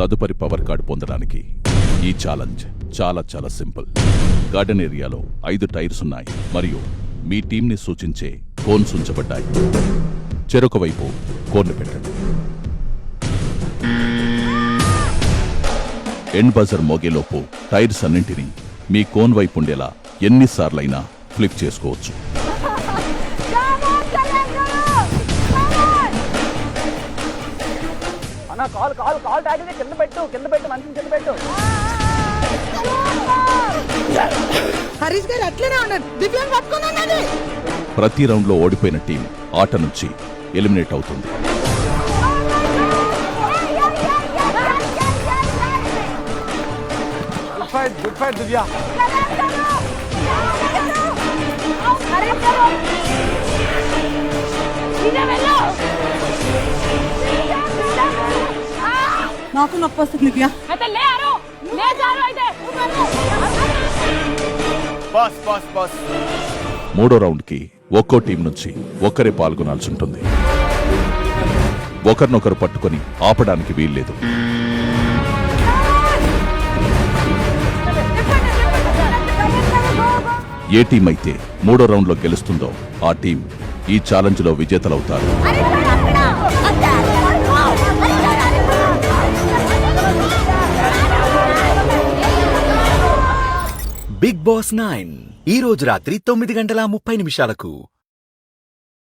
తదుపరి power card పొందడానికి ఈ ఛాలెంజ్ చాలా చాలా సింపుల్. గార్డెన్ ఏరియాలో 5 టైర్స్ ఉన్నాయి మరియు మీ టీంని సూచించే కోన్స్ ఉంచబడ్డాయి. చెరొక వైపు కోన్ను పెట్టండి. ఎండ్ బజర్ మోగేలోపు టైర్స్ అన్నింటినీ మీ కోన్ వైపు ఉండేలా ఎన్నిసార్లైనా ఫ్లిప్ చేసుకోవచ్చు. ప్రతి రౌండ్లో ఓడిపోయిన టీం ఆట నుంచి ఎలిమినేట్ అవుతుంది. గుడ్ ఫైట్ దివ్య. నాకు నొప్పి వస్తుంది దివ్య. మూడో రౌండ్కి ఒక్కో టీం నుంచి ఒక్కరే పాల్గొనాల్సి ఉంటుంది. ఒకరినొకరు పట్టుకొని ఆపడానికి వీల్లేదు. ఏ టీం అయితే మూడో రౌండ్లో గెలుస్తుందో ఆ టీం ఈ ఛాలెంజ్లో విజేతలవుతారు. బిగ్ బాస్ 9 ఈ రోజు రాత్రి 9:30 నిమిషాలకు.